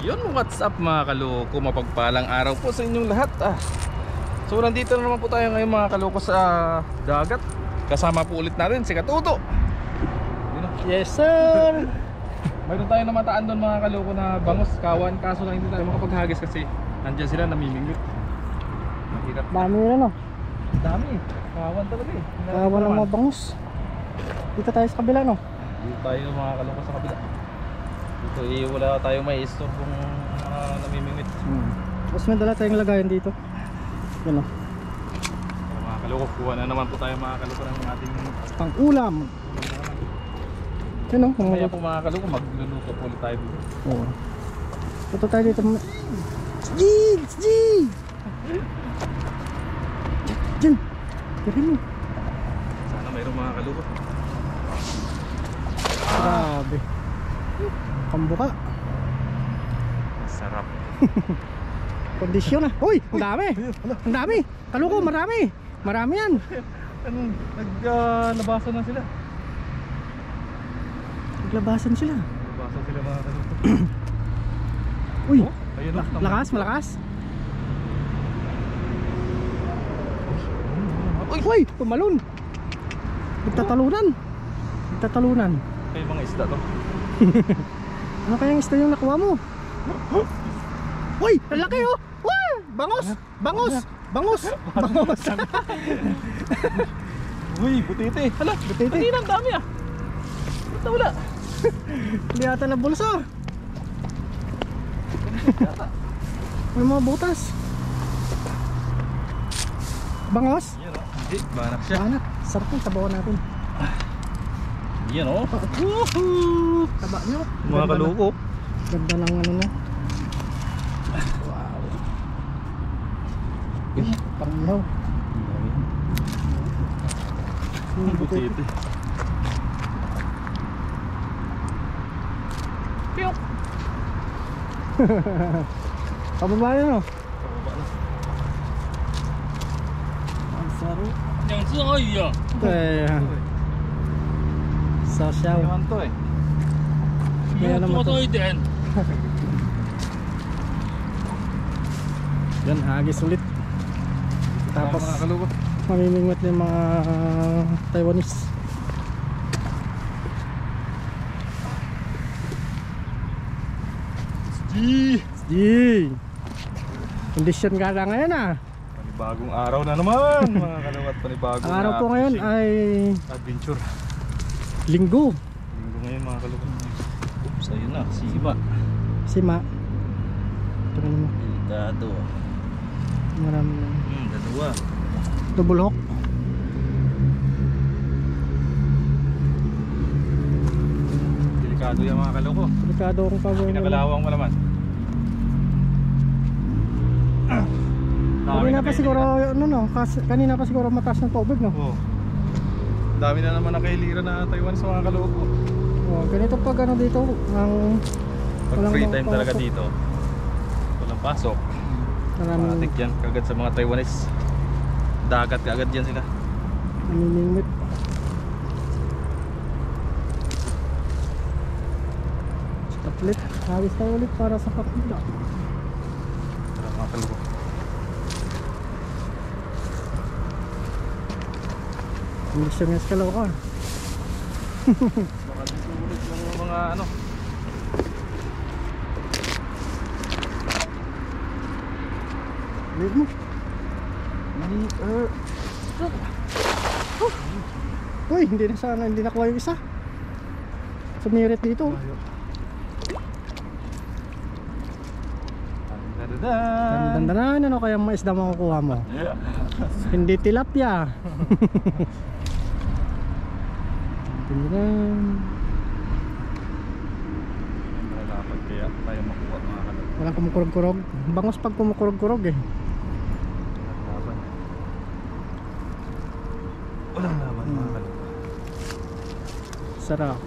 Yun, what's up mga kaloko, mapagpalang araw po sa inyong lahat. So nandito na naman po tayo ngayon mga kaloko sa dagat. Kasama po ulit natin si Katuto. Yes sir. Mayroon tayo namataan doon mga kaloko na bangos, kawan. Kaso lang hindi tayo makapaghagis kasi nandyan sila namimingwit. Mahirap. Dami na no. Dami, kawan talaga eh. Kawan ng mga bangus. Dito tayo sa kabila no. Dito tayo mga kaloko sa kabila. Dito wala tayong may istorbong namimingwit. Tapos may dala tayong lagayan dito. Yan o. Mga kaloko, kuha na naman po tayo mga kaloko ng ating pang ulam. Yan o. Kaya po mga kaloko, magluluto po ulit tayo dito. Oo. Ito tayo dito. Jig! Diyan! Tira mo. Sana mayroong mga kaloko. Grabe. Kambuka. Sarap. Kondisyon na. Uy! Ang dami! Ang dami! Kaloko, marami! Marami yan! Naglabasan na sila. Naglabasan sila. Naglabasan sila mga kaloko. Uy! Ayun, Lakas, malakas! Uy! Tumalon! Nagtatalunan! Nagtatalunan! Kaya mga isda to. Ano kayang isda yung nakuha mo? Uy! Ang laki oh! Uy! Bangos! Bangos! Bangos! Bangos! Uy! Butiti! Hala! Butiti! Kanina ang dami ah! Ba't wala? Hindi ata na bulsa. May mga butas. Bangos? Yan o. Hindi, banak siya. Anak, sarap yung tabawan natin. Yan o. Woohoo! Taba nyo. Mga kaloko. Ganda ng ano na. Wow. Pangihaw. Butiti. Piyok! Pababa yun o. Pababa na. Ang sarap. 2只而已啊， Ayan. Sasyaw. Naman to eh. 你要多多一点。 Yan, hagis ulit. Tapos mga kaloko. mamimingwit na yung mga Taiwanese. Yee! Kondisyon ka na ngayon ah. Panibagong araw na naman mga kaloko at panibagong Ang araw po ngayon fishing ay adventure. linggo. Linggo ngayon mga kaloko. Oops, ayun na, sima. Sima. Ito na naman. Delikado. Marami na. Dalawa. Double hook. Delikado yan mga kaloko. Delikado akong pagawin. Pinakalawang mo naman. Kanina pa siguro, ano no, kanina pa siguro mataas ng tubig no? Oo. Dami na naman nakahilira na Taiwan sa mga kaloko. Oh, ganito pag ano dito, ang Pag walang free mga time talaga pasok. dito, walang pasok. Maraming Matik yan, kagad sa mga Taiwanese. Dagat kagad yan sila. namimingwit. Stop ulit, hawis tayo ulit para sa pakita. Tara mga kaloko. Kondisyon nga sa Caloocan. Baka dito ulit ng mga ano. Liit mo. Uy, hindi na sana, hindi nakuha yung isa. Sumirit dito. Dandanan, ano kayang maisda makukuha mo? Hindi tilapia. Dandanan. Dapat kaya tayo makuha mga kaloko. Walang kumukurog-kurog. Bangos pag kumukurog-kurog eh. Laban. Walang laban mga kaloko. Sarap.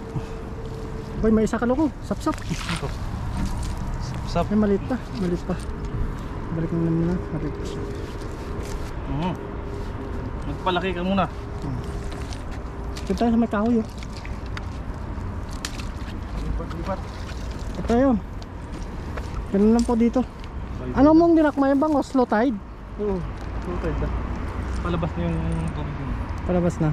Boy, may isa kaloko. Sap-sap. Sap. Ay, maliit pa. Maliit pa. Balik mo naman na. Maliit pa siya. Magpalaki ka muna. Ito tayo sa may kahoy oh. Lipat. Ito yun. Ganun lang po dito. Ano mong dinakma yung bangos? Low tide? Oo, tutay na. Palabas na yung tubig yun. Palabas na.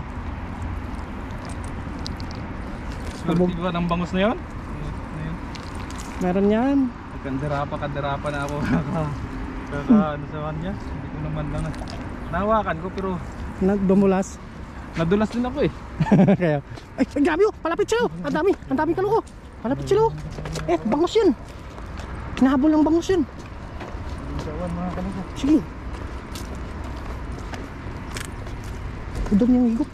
Swerte ba ng bangos na yun? Meron yan. Kandarapa na ako. Ano sa kanya? Hindi ko naman lang. Nahawakan ko pero Dumulas. nadulas din ako eh. Kaya, ay grabe oh, palapit siya oh. Ang dami kaloko. Palapit sila oh. Bangos yan. Hinahabol ng bangos yan. Sawan mga kaloko. Sige. Doon yung higop.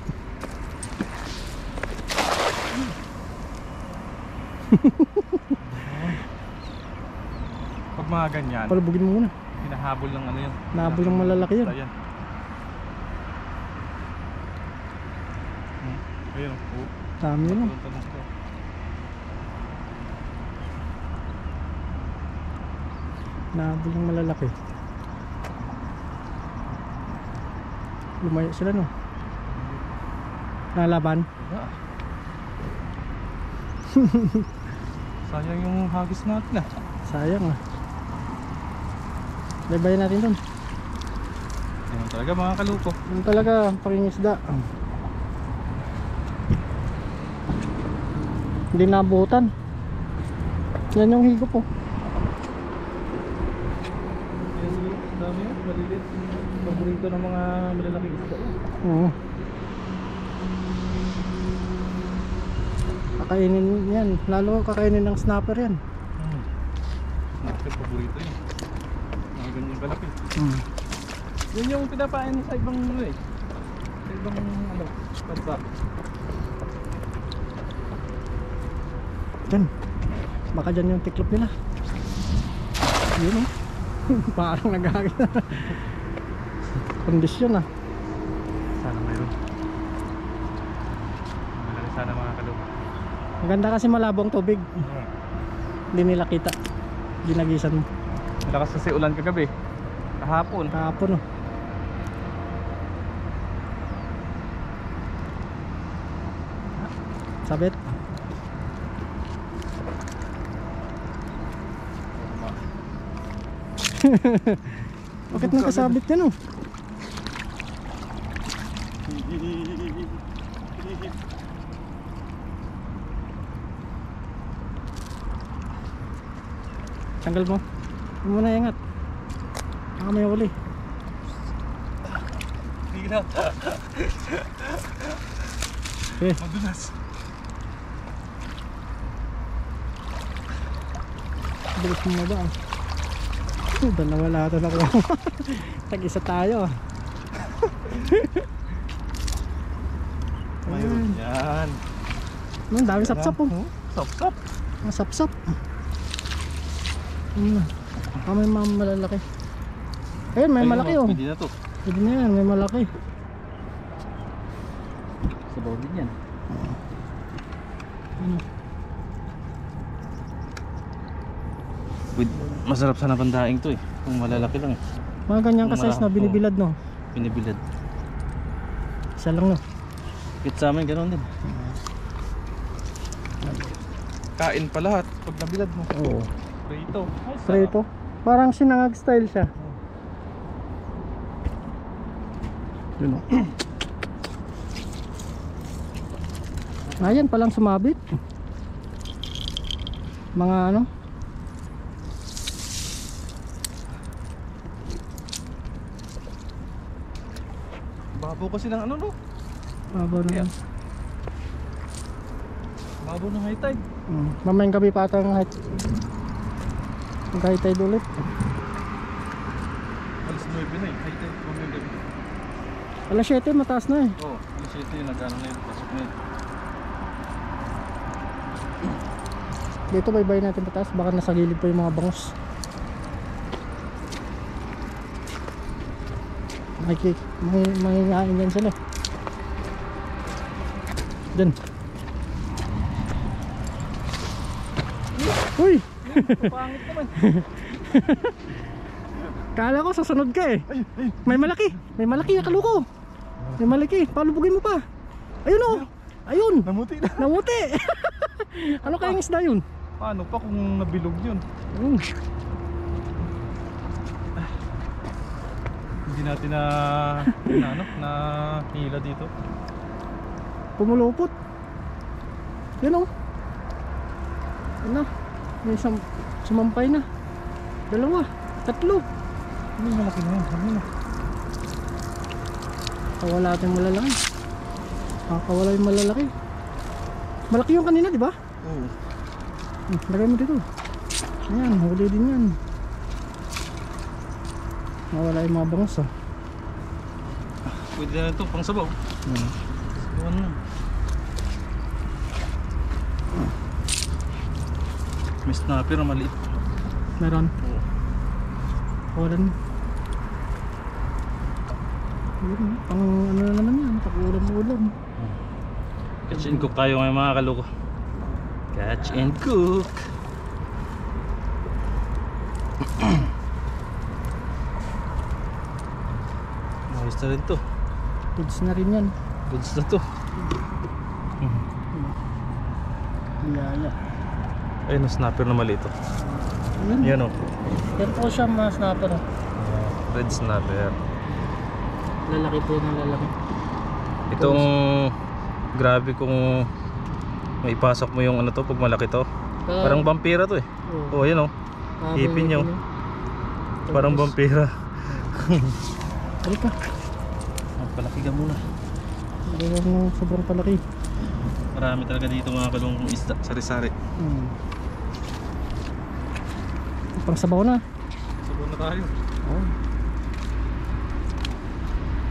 Pag mga ganyan, Palubugin mo muna. hinahabol ng ano yan. Nahabol ng malalaki yan. Ayan. Ayun oh. Dami yun oh. Nahabol ng malalaki. Lumayo sila no. Nalaban. Sayang yung hagis natin ah. Sayang ah. Baybayin natin dun. Ayun talaga mga kaluko. Yun talaga pangingisda. Hindi nabutan. Yan yung higop oh. Dami yun, malilit. Paborito ng mga malalaking isda. Oo. Kakainin yan. Lalo kakainin ng snapper yan. Natin paborito yun. Mga ganyan kalaki. Yun yung pinapain sa ibang ano eh. Sa ibang ano, bansa. Dyan. Baka dyan yung tiklop nila. Yun oh. Parang nagagit na. Kondisyon ah. Sana mayroon. Malaki sana mga kaluko. Maganda kasi malabong tubig. Hindi nila kita. Ginagisan mo. Malakas kasi ulan kagabi. Kahapon. Kahapon oh. Sabit. Bakit nakasabit yan oh? Tanggal mo. Huwag mo na iangat. Baka may huli. Hindi na. Okay. Madulas. Bilis mo ba? Dalawa lahat na ako. Tag-isa tayo. Mayroon yan. Ang daming sapsap oh. Sapsap. Mga sapsap. May mga malalaki. Ayun, may malaki oh. Pwede na to. Pwede na yan, may malaki. Sa bawah din yan. Masarap sana pandaing to eh. Kung malalaki lang eh. Mga ganyan Kung ka-size na malaki, binibilad no. Binibilad. Isa lang no. Kit sa amin ganoon din. Kain pa lahat pag nabilad mo. Oo. Prito. Prito. Parang sinangag style siya. Yun o. Ayan palang sumabit. Mga ano. Babaw kasi ng ano no? Babaw na. Yeah. Babaw ng high tide. Mamayang gabi pa ata ang high tide ulit. Alas 9 na eh. High tide mamayang gabi. Alas 7 mataas na eh. Oo. Alas 7 yun. Nagano na yun. Pasok na yun. Dito baybay natin pataas. Baka nasa gilid pa yung mga bangos. Mangingain yan sila. Diyan. Uy! Pangit naman. Kala ko susunod ka eh. May malaki. May malaki na kaluko. May malaki. Palubugin mo pa. Ayun oh. Ayun. Namuti na. Namuti. Ano kayang isda yun? Paano pa kung nabilog yun? Hindi natin na hila dito. Pumulupot. Yan o. Ano? May sumampay na. 2, 3. Ano yung malaki na yun? Ano yun? Kawala natin malalaki. Kawala yung malalaki. Malaki yung kanina, di ba? Oo. Lagay mo dito. Ayan, huli din yan. Nawala yung mga bangus ah. Pwede na ito, pang sabaw. Sabawan na. May snapper na maliit. Meron. Kawalan. Yun, pang ano na naman yan, pag-ulam-ulam. Catch and cook tayo ngayon mga kaloko. Catch and cook. Ayos na rin to. Goods na rin yan. Goods na to. Biyaya. Ayun, snapper na maliit. Ayan. Yan o. Yan po siya mga snapper. Red snapper. Lalaki po ng lalaki. Itong grabe kung maipasok mo yung ano to pag malaki to. Parang vampira to eh. Oh, yan o. Ipin nyo. Parang vampira. Halika. Palaki ka muna. Hindi mo sobrang palaki. Marami talaga dito mga kalungkong isda. Sari-sari. Pang sabaw na. Sabaw na tayo. Oh.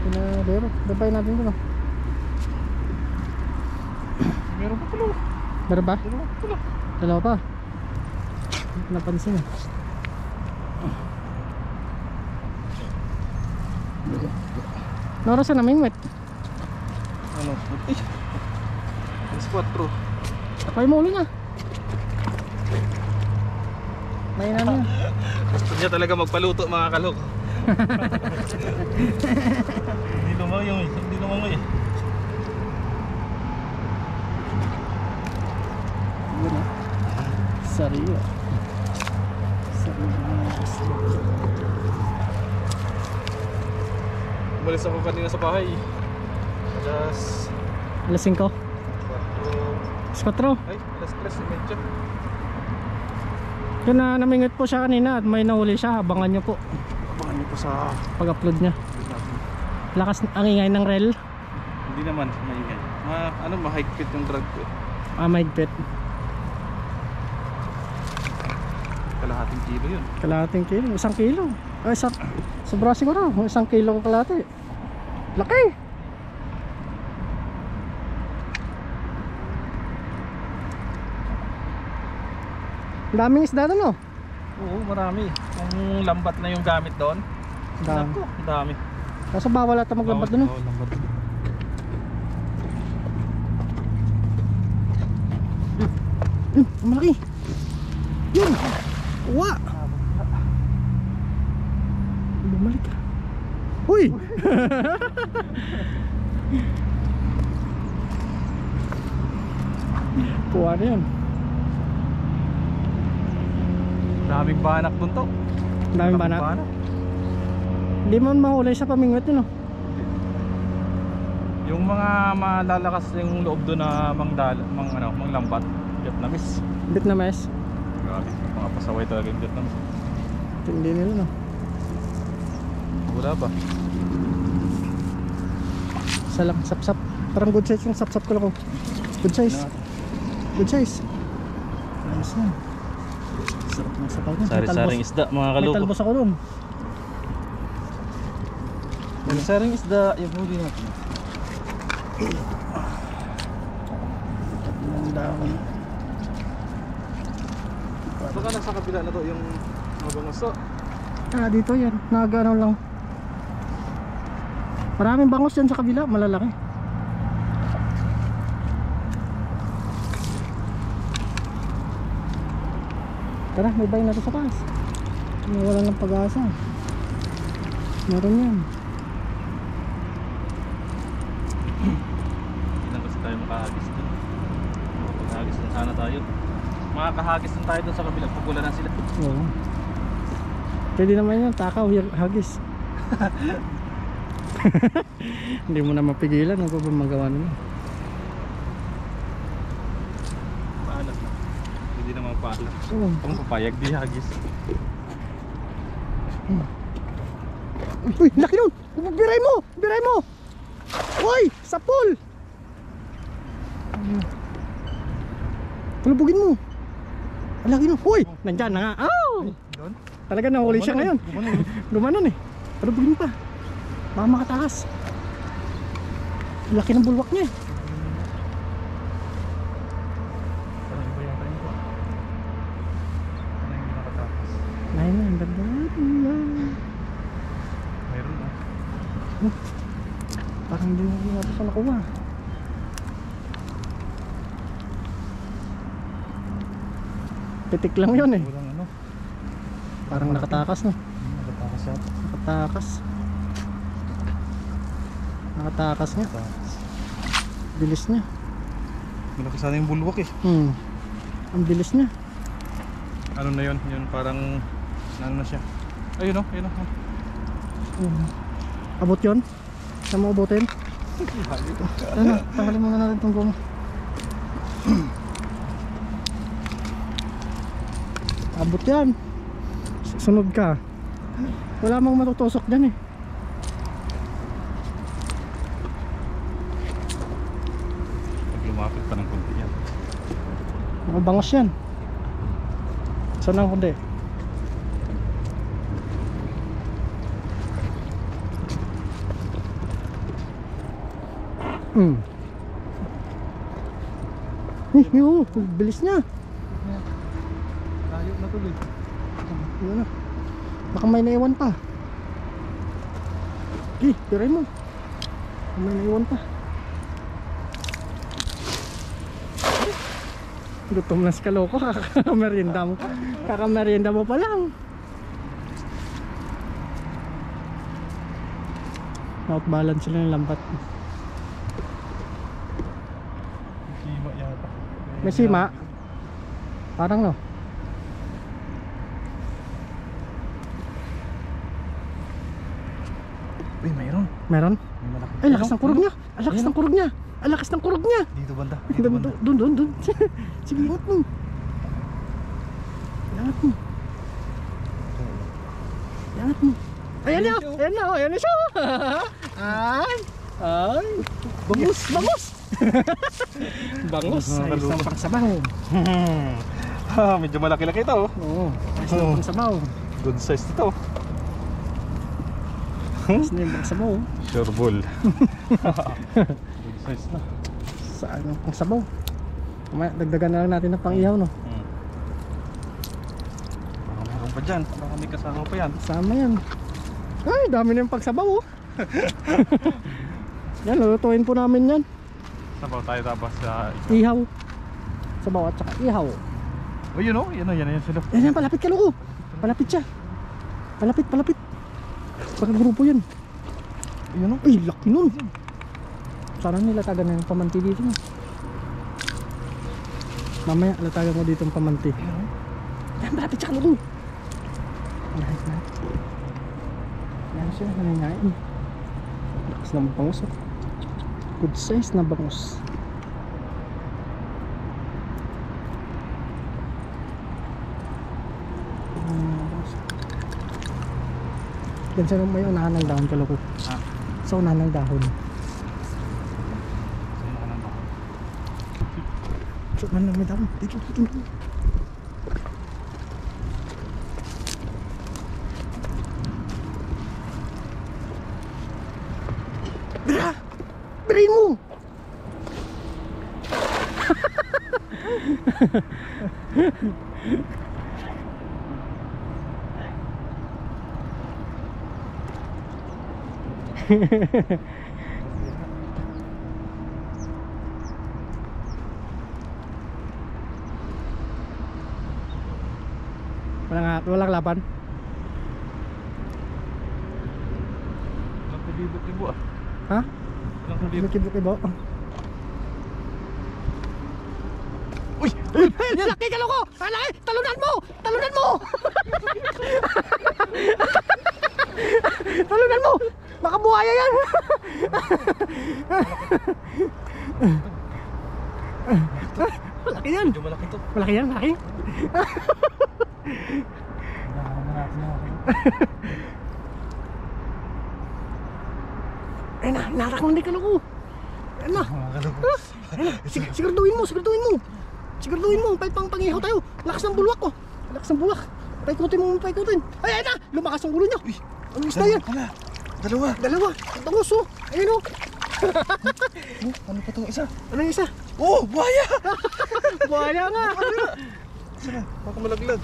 Pinadero. Babay natin ito. Meron pa pala. Meron ba? Meron pa pala. Dalawa pa. Hindi ko napansin eh. Nora sa naming wet. Ano? Eh. Alas 4. Takay mo ulo na. May na na. Gusto niya talaga magpaluto mga kalok. Hindi lumangoy eh. Hindi lumangoy eh. Yun ah. Sariwa. Umalis ako kanina sa bahay. Alas Alas 5. 4. Alas 4. Ay, alas 3:30. Yun na namingit po siya kanina at may nahuli siya. Abangan nyo po Abangan niyo po sa pag-upload niya. Lakas ang ingay ng rel. Hindi naman maingay. Ma-high-fit yung drag ko. Mahigpit. Kalahating kilo yun. Kalahating kilo. 1 kilo. Ay, sobra siguro. 1 kilo kalahati. Laki! Daming isda doon, no? Oo, marami. Kung lambat na yung gamit doon. Dami. Naku, ang dami. Kaso bawal ata maglambat doon, no? Oo, lambat. Ang malaki! Yun! Uwa! Bumalik ka. Uy! Kuha na yun. Daming banak doon to. Daming banak. Hindi mo mahuli sa pamingwit yun, no? Yung mga malalakas yung loob doon na manglambat. Vietnamese. Vietnamese. Grabe, mga pasaway talaga yung Vietnamese. Hindi nila, no? Wala ba? Isa lang, sap-sap. Parang good size yung sap-sap ko lang. Good size. Good size. Ayos na. Sarap ng sapaw na. Sari-saring isda mga May kaloko. talbos ako doon. Sari-saring isda yung huli natin. Ang dahon. Baka nasa kabila na to yung mga banguso. Dito yan. Nagano lang. Maraming bangus yan sa kabila. Malalaki. Tara, may bahay na ito sa taas. Wala ng pag-asa. Meron yan. Hindi lang kasi tayo makaagis doon. Makapag-agis lang sana tayo. Makakahagis din tayo doon sa kabila pag wala na sila. Oo. Pwede naman yun, takaw, hagis. Hindi mo na mapigilan, ano ba magawa naman? Paalat na. Hindi naman paalat. Oo. Kung papayag, di hagis. Uy, laki nun! Biray mo! Biray mo! Uy! Sapol! Palubugin mo! Ang laki nun! Uy! Nandyan na nga! Oh! Doon? Talaga nahuli siya ngayon. Gumanon eh. Palubugin pa. Baka makatakas. Ang laki ng bulwak niya eh. Parang iba yung tayo ko. Ano yung hindi nakatakas? Ayun na, ang ganda. Mayroon na. Parang hindi mo natin siya nakuha. Pitik lang yun eh. Walang ano. Parang nakatakas no. Nakatakas yata. Nakatakas. Nakatakas niya. Bilis niya. Malaki sana yung bulwak eh. Ang bilis niya. Ano na yun? Yun parang ano na siya. Ayun o, ayun o. Abot yun? Saan mo abutin? Ano? Tanggalin muna natin itong goma. Abot yan. Sunod ka. Wala mang matutusok dyan eh. Pag lumapit pa ng kunti yan. Nakabangos yan. Saan ang kundi? Yung bilis niya. Layo na tuloy. Yun na. Baka may naiwan pa. Piray mo. Baka may naiwan pa. Gutom na si Kaloko. Kakamerienda mo. Kakamerienda mo pa lang. Out balance sila ng lambat. Sima yata. May sima. Parang no. Uy, mayroon. Meron? May malaki. Ay, lakas ng kurog niya. Ang lakas ng kurog niya. Ang lakas ng kurog niya. Dito banda. Dito banda. Doon. Sige, ingat mo. Ingat mo. Ingat mo. Ayan na. Ayan na siya. Ay. Bangus. Bangus. Ay, isang pangsabaw. Medyo malaki-laki ito. Oo. Isang pangsabaw. Good size ito. Tapos na yung pangsabaw. Sure ball. Good size na. Saan yung pangsabaw? Dagdagan na lang natin ng pang-ihaw no. Baka meron pa dyan. Baka may kasama pa yan. Sama yan. Ay, dami na yung pagsabaw oh. Yan, lulutuin po namin yan. Sabaw tayo tapos sa... Ihaw. Sabaw at saka ihaw. Oh, yun o. Yan sila. Yan, palapit ka Loko. Palapit siya. Palapit. Pagkagrupo yan. Yun o. Ay, laki nun. Sana nilatagan na yung pamanti dito no. Mamaya, latagan mo dito yung pamanti. Yan, palapit siya Loko. Nice na. Yan siya, nangyayaan. Lakas na bangus oh. Good size na bangus. Yan sa may unahan ng dahon Kaloko. Sa unahan ng dahon. So, man lang may dahon. Dito. Birain mo! Walang laban. Walang kulibo-libo ah. Ha? Walang kulibo. Kibo-kibo. Uy! Uy! Yan! Laki ka ko! Laki! Talunan mo! Talunan mo! Talunan mo! Baka buhaya yan! Malaki yan! Medyo malaki to. Malaki yan, malaki. Ayun na, narak mo hindi ka loko. Ayun na. Ayun na, siguraduhin mo, siguraduhin mo. Siguraduhin mo, pangihaw tayo. Lakas ng bulwak ko. Lakas ng bulwak. Paikutin mo, paikutin. Ay, ayun na, lumakas ang ulo niya. Ano isda yan? Dalawa. Dalawa, tangos oh. Ayun oh. Ano pa tong isa? Ano yung isa? Oh, buhaya! Buhaya nga. Sana, baka malaglag.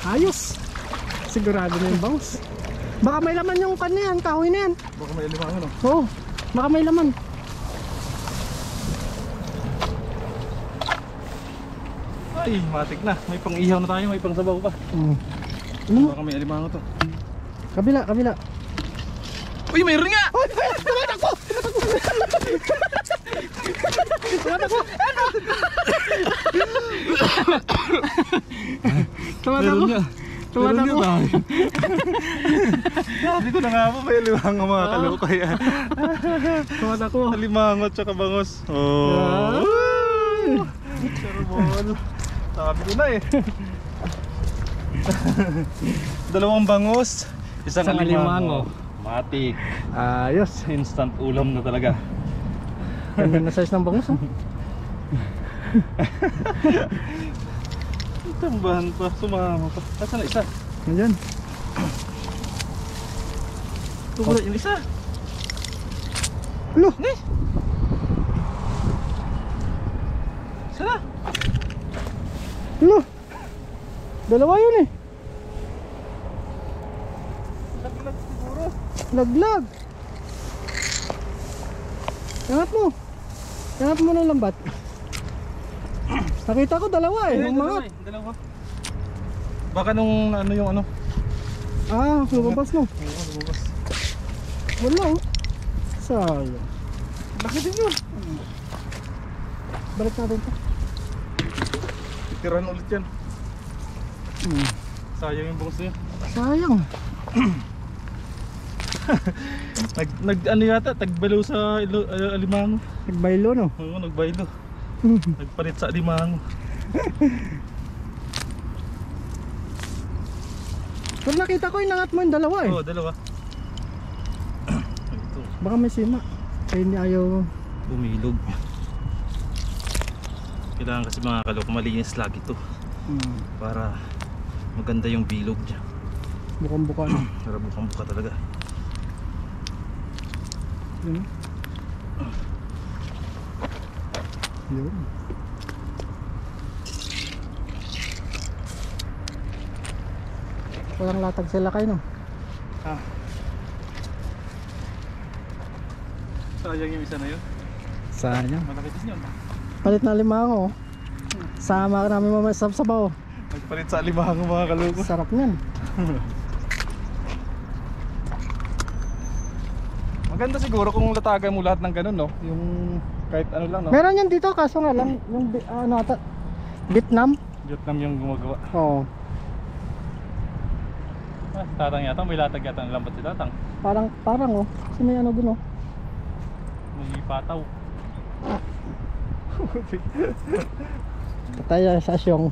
Ayos. Sigurado na yung bangus. Baka may laman yung kan na yan, kahoy na yan. Baka may alimango, no? Oo, baka may laman. Ay, matik na. May pang-ihaw na tayo, may pang-sabaw pa. Baka may alimango to. Kabila, kabila. Uy, mayroon nga! Ay, tumatakbo! Tumatakbo! Tumatakbo! Tumatakbo! Sabi ko na nga po, may alimango mga kaloko yan. Tumatakbo! Alimango at saka bangos. Oh! Charbol. Sabi ko na eh. Dalawang bangos, isang alimango. Matik. Ayos. Instant ulam na talaga. Ganda na size ng bangus, oh. Tambahan pa, sumama pa. Nasaan na isa? Nandiyan. Tumulat yung isa. Lo! Sana? Lo! Dalawa yun eh. Laglag siguro. Laglag. Angat mo. Angat mo ng lambat. Nakita ko dalawa eh. Umangat. Dalawa. Baka nung ano yung ano? Lumabas no. Oo, lumabas. Wala oh. Sayang. Laki din yun. Balik natin to. Tiran ulit yan. Sayang yung bangus niya. Sayang. Ano yata, tagbalo sa alimango. Nagbaylo no. Oo, nagbaylo. Nagpalit sa alimango. Pero nakita ko inangat mo yung dalawa eh. Oo, dalawa. Ito, Baka may sima. Kaya hindi ayaw. bumilog. Kailangan kasi mga kaloko malinis lagi ito para maganda yung bilog niya. Bukang buka na. Para bukang buka talaga. Yun. Yun. Walang latag sila kayo no? Sayang yung isa na yun. Sayang. Malaki din yun. Palit na limango. Sama ka namin mamaya sa sabaw. Nagpalit sa alimango mga kaloko. Sarap niyan. Maganda siguro kung latagan mo lahat ng ganun, no? Yung kahit ano lang, no? Meron yan dito kaso nga lang yung ano ata Vietnam. Vietnam yung gumagawa. Oo. Si Tatang yata, may latag yata ng lambat si Tatang. Parang oh. Kasi may ano dun oh. May pataw. Patay sa asyong.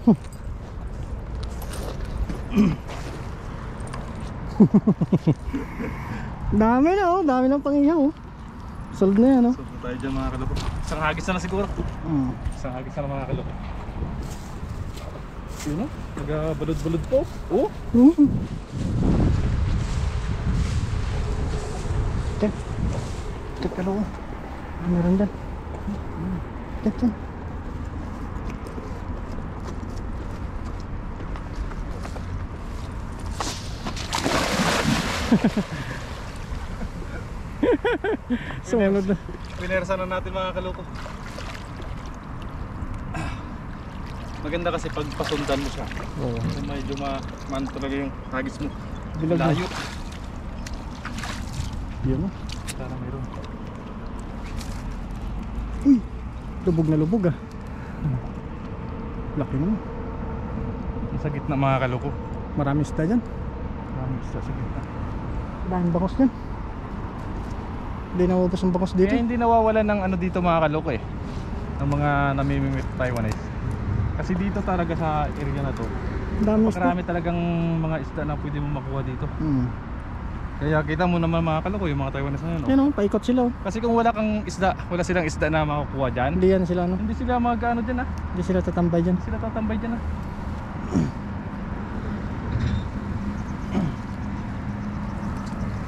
Dami na oh, dami ng pangihaw oh. Solve na yan oh. So tayo dyan mga kaloko. Isang hagis na siguro. Isang hagis na mga kaloko. Yun oh, nagabalod-balod po. Oh! Check. Check ka lang oh. Meron dyan. Check dyan. Sumunod na. Pinersa na natin mga kaloko. Maganda kasi pag pasundan mo siya. Oo. Kasi medyo man talaga yung hagis mo. Bilog na. Layo. Yun oh. Sana mayroon. Uy! Lubog na lubog ah. Laki naman. Sa gitna mga kaloko. Marami isda dyan. Maraming isda sa gitna. Daming bangos dyan. Hindi naubos ang bangos dito. Kaya hindi nawawalan ng ano dito mga kaloko eh, ng mga namimimit Taiwanese. Kasi dito talaga sa area na to, Dami isda. marami talagang mga isda na pwede mo makuha dito. Hmm. Kaya kita mo naman mga kaloko yung mga Taiwanese na yun, Yan o, paikot sila o. Kasi kung wala kang isda, wala silang isda na makukuha dyan, Hindi yan sila, no? hindi sila mag-ano dyan Hindi sila tatambay dyan. hindi sila tatambay dyan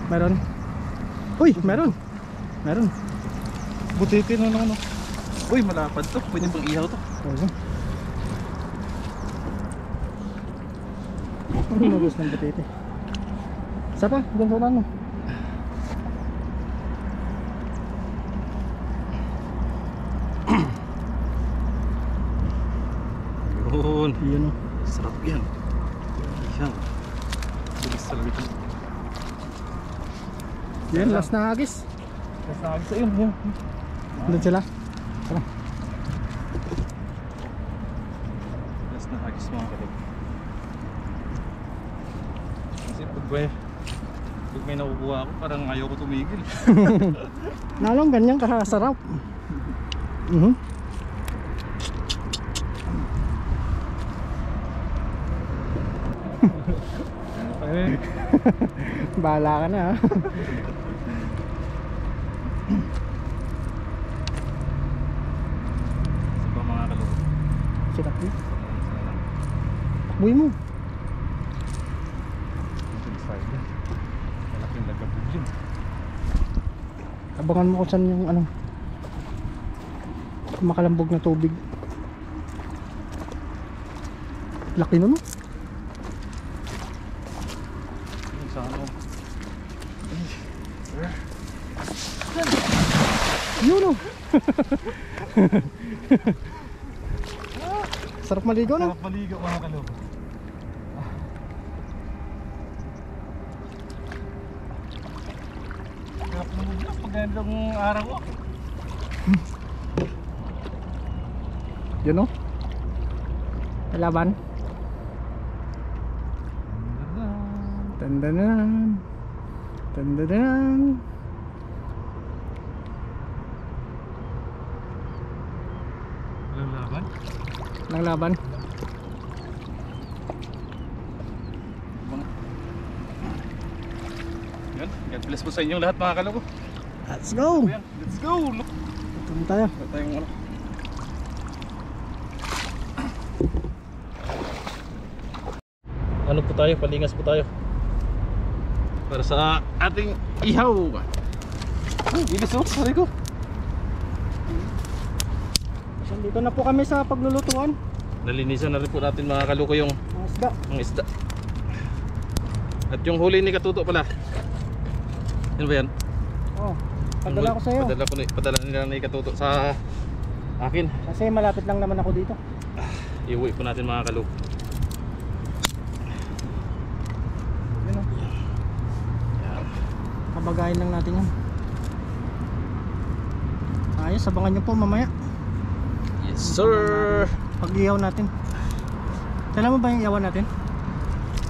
Meron. Uy, meron. Meron. Butitin ano. Uy, malapad to, pwede pang ihaw to. Oo. Ano mabos ng batete? Isa pa, ganito na no. Yun, Yun o. sarap yan. Yan. Bilis talaga ito. Yan, last na hagis. Sabi sa yun. Doon sila. Tara. Last na hagis mga kalog. Kasi pag may nakukuha ako, parang ayaw ko tumigil. Nalong ganyan kasarap. Mhm. Bahala ka na ha. Isa pa mga kalog. Sikat mo. Takbuhin mo. Malaking lagabog yun. Abangan mo kung saan yung ano, makalambog na tubig. Laki nun. Yun sa ano. Yun o. Sarap maligo no? Sarap maligo mga kalog. Sarap namubulak pag ganitong araw ko. Yun o. Laban. Tandanan. Tandanan. Walang laban. Nang laban. Yan, God bless po sa inyong lahat mga kaloko. Let's go. Yan, let's go. Look. Ito na tayo. Ito tayong ano. Ano po tayo? Palingas po tayo. Para sa ating ihaw. Bilis oh, sorry ko. Dito na po kami sa paglulutuan. Nalinisan na rin po natin mga kaloko yung Mga isda. mga isda. At yung huli ni Katuto pala. Yan ba yan? Oh, padala ko sa iyo. Padala nila ni Katuto sa akin. Kasi malapit lang naman ako dito. Iuwi po natin mga kaloko. Yun o. Kabagayin lang natin yan. Ayos, abangan nyo po mamaya. Yes sir. Pag-ihaw natin. Dala mo ba yung ihawan natin?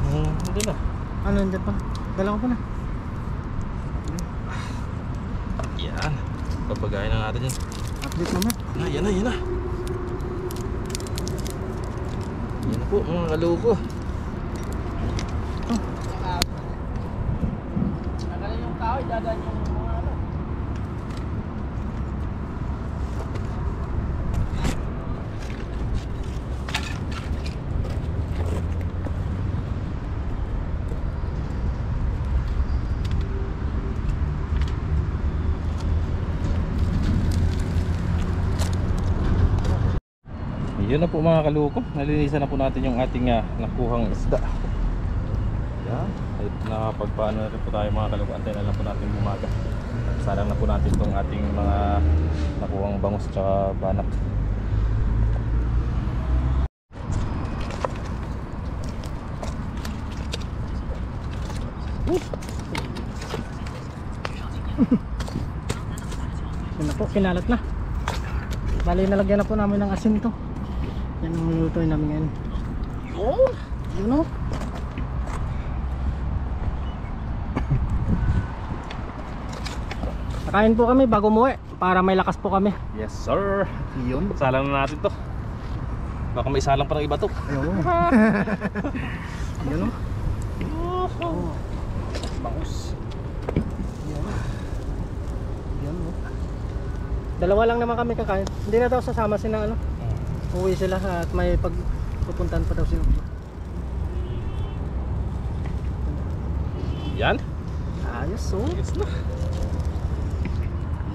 Hindi na. Ano, nandiyan pa? Dala ko pa na. Yan. Papagayin na natin yan. Update mamaya. Yan na. Yan na po mga kaloko. Nagalan yung kahoy, dadaan yung mga ano. Yun na po mga kaloko. Nalinisan na po natin yung ating nakuhang isda. Yan. Kahit nakapagpaano na rin po tayo mga kaloko. Antay na lang po natin bumaga. Salang na po natin itong ating mga nakuhang bangus tsaka banak. Yun na po, kinalat na. Bali, nalagyan na po namin ng asin to. Yan ang lulutuin namin ngayon. Yun! Yun o. Kakain po kami bago umuwi para may lakas po kami. Yes sir! Yun. Salang na natin to. Baka may isalang pa ng iba to. Ayun. Yun o. Oh. Bangus. Yan. Yan o. Dalawa lang naman kami kakain. Hindi na daw sasama sila ano. Uwi sila at may pagpupuntahan pa daw sila. Yan. Ayos o. Yes na.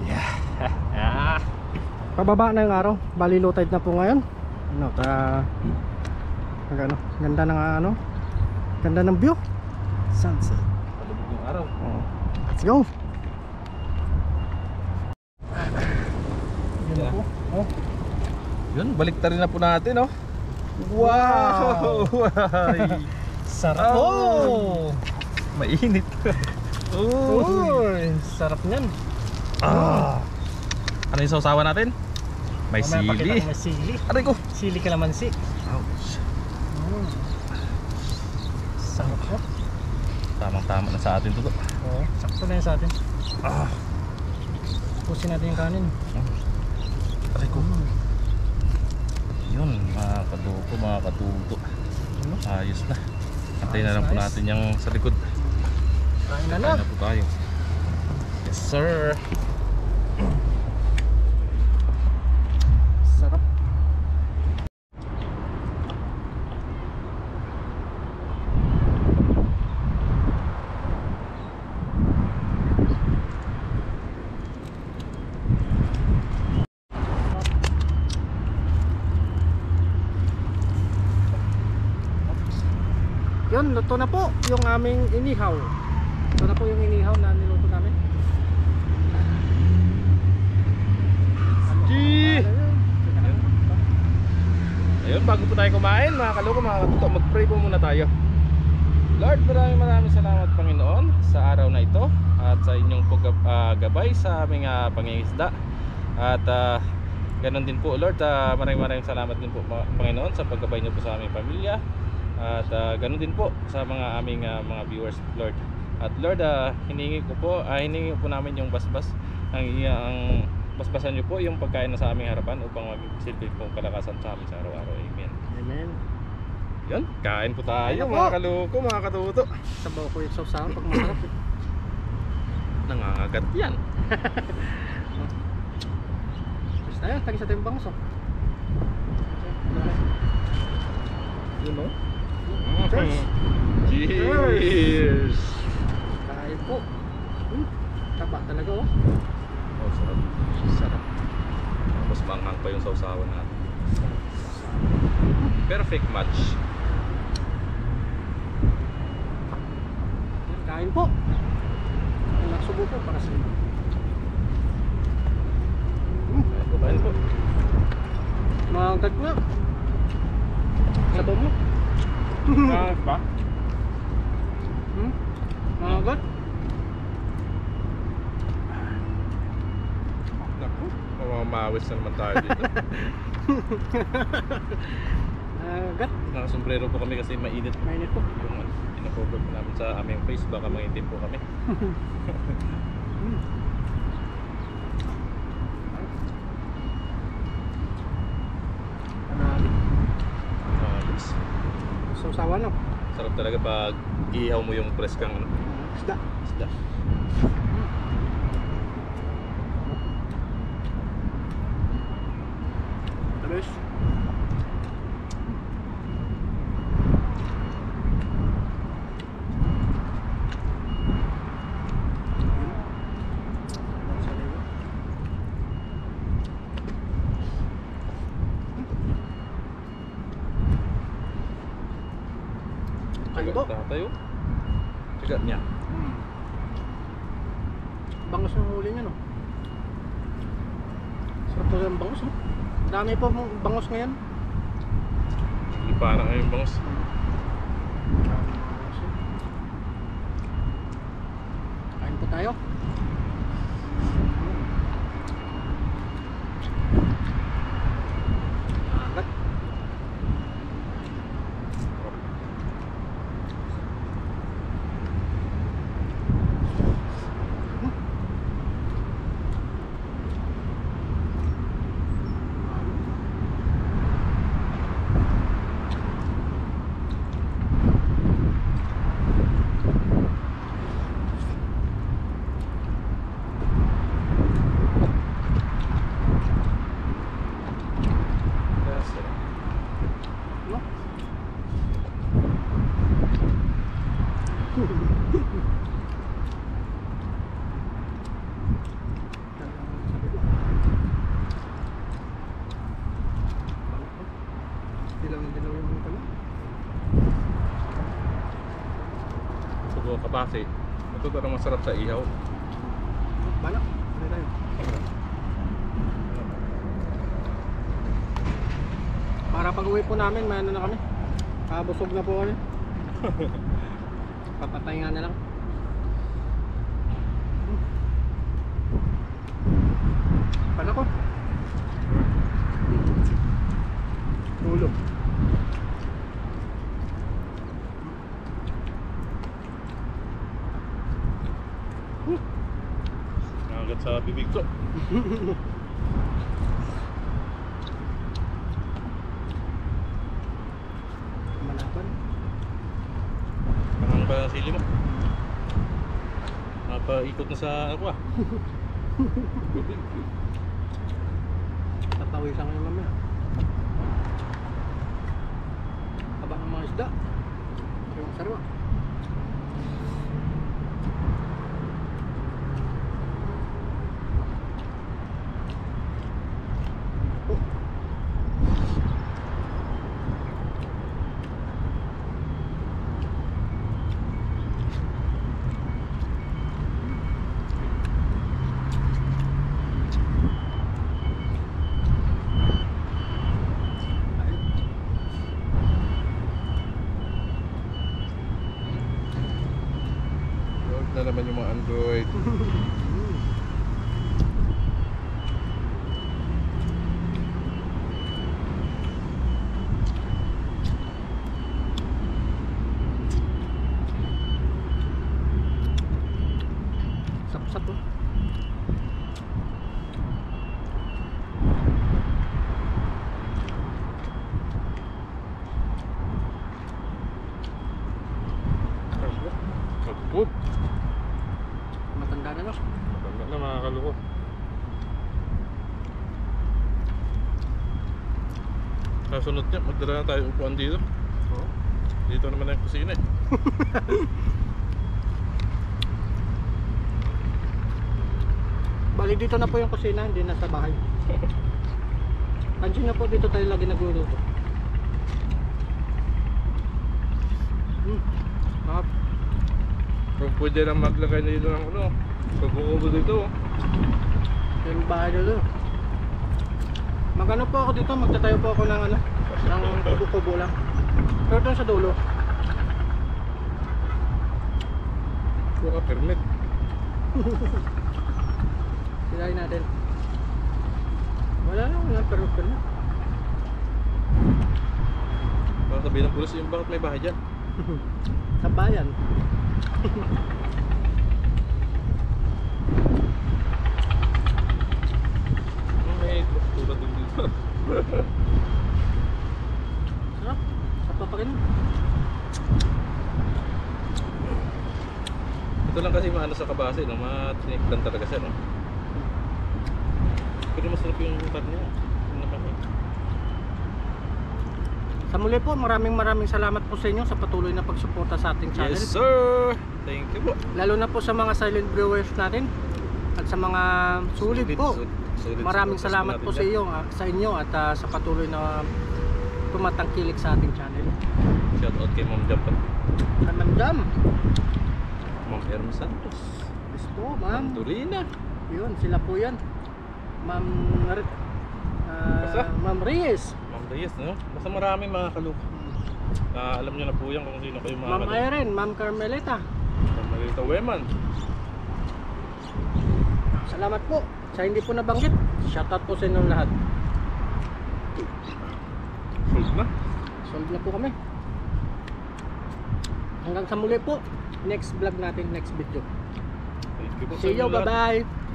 Yeah. Pababa na yung araw. Bali low tide na po ngayon. Ano, ganda ng ano. Ganda ng view. Sunset. Palubog yung araw. Oh. Let's go. Yun Yeah. po. Oh. Yun, baliktarin na po natin, oh. Wow! Sarap. Oh! Mainit. Uy, sarap niyan. Ah! Ano yung sausawan natin? May Mamaya pakita sili. ko may sili. Aray ko! Sili kalamansi. Ouch! Sarap po. Tamang-tama na sa atin to. Oo, sakto na yan sa atin. Ah! Pusin natin yung kanin. Aray ko! Yun, mga kaduko, mga katuto. Ano? Ayos na. Antayin na lang po Nice. natin yung sa likod. Kain na Kain na. na po tayo. Yes sir! Sarap. Yun, luto na po yung aming inihaw. Ito na po yung inihaw na niluto namin. Gee! Ayun, bago po tayo kumain, mga kaloko, mga katuto, mag-pray po muna tayo. Lord, maraming salamat Panginoon sa araw na ito at sa inyong gabay sa aming pangingisda. At ganun din po Lord, maraming salamat din po Panginoon sa paggabay niyo po sa aming pamilya. At ganun din po sa mga aming mga viewers Lord. At Lord, hiningi ko po namin yung basbas ang basbasan niyo po yung pagkain na sa aming harapan upang magsilbi pong kalakasan sa amin sa araw-araw. Amen. Amen. Yun, kain po tayo Kain na po. mga kaloko, mga katuto. Sabaw ko yung sausawan pag masarap eh. Nangangagat yan. Basta yan, tagis natin yung bangus oh. Yun o. Cheers! Cheers! Kain po. Taba talaga oh. Oh, sarap. Sarap. Tapos manghang pa yung sausawan natin. Perfect match. Yan, kain po. Ang nagsubo po para sa inyo. Kain po. Mangagad nga. Sabaw mo. Kain pa? Mangagad. Naku, mamamawis na naman tayo dito. Mangagad. Nakasombrero po kami kasi mainit. Mainit po. Yung pinacover po namin sa aming face, baka mangitim po kami. Ayos. Sausawan lang. Sarap talaga pag ihaw mo yung preskang Isda. isda. Tamis. Kain po. Tatayo. Tigat niya. Bangus ng huli niya no. Sarap talaga ang bangus no. Dami po bangus ngayon. Ipa na ngayon bangus. Kain po tayo. Agad. Dilaw yung mga tanong. Sugo kapasi. Ito parang masarap sa ihaw. Balak. Ano tayo? Para pag uwi po namin, may ano na kami. Kabusog na po kami. Papatay nga na lang. Paano ko? Tulog. Nangagat sa bibig ko. Malaban. Pangang pa ang sili mo. Napaikot na sa ako ah. Tatawisan ko yung mamaya. Haba ng mga isda. Yung sarwa. Oh. Huwag na naman yung mga Android. Sap-sap oh. Magpud. Matanda na no? Matanda na mga kaluko. Kasunod niya, magdala na tayo upuan dito. Oo. Dito naman ang kusina eh. Bali dito na po yung kusina, hindi na sa bahay. Pansin na po dito tayo lagi nagluluto. Sarap. Kung pwede lang maglagay na dito ng ano, pagkukubo dito. Yung bahay dito. Magano po ako dito, magtatayo po ako ng ano, ng kubo-kubo lang. Pero doon sa dulo. Baka permit. Silayin natin. Wala lang, wala pero na. Baka sabihin ng pulis yung bakit may bahay dyan. Sa bayan. May tulad din dito. Sarap. Sarap pa rin. Ito lang kasi maano sa kabase, no? Matiniklan talaga siya, no? Pero masarap yung karne niya. Yung naman eh. Sa muli po, maraming salamat po sa inyo sa patuloy na pagsuporta sa ating channel. Yes sir! Thank you po. Lalo na po sa mga silent viewers natin at sa mga sulit po. Sulit Maraming supporters salamat natin po dyan. sa inyo at sa patuloy na tumatangkilik sa ating channel. Shout out kay Ma'am Jam pa. Ma'am Jam. Ma'am Erma Santos. Yes po, Ma'am ma'am. Turina. Yun, sila po yan. Ma'am Basta? Ma'am Reyes. Ma'am Reyes, no? Basta maraming mga kaluka. Alam nyo na po yan kung sino kayo mga Ma'am Irene, Ma'am Carmelita. Ma'am Marita Weman. Salamat po. Sa hindi po nabanggit, shoutout po sa inyong lahat. Solve na. Solve na po kami. Hanggang sa muli po. Next vlog natin, next video. Thank you po sa See you, inyo lahat. bye-bye.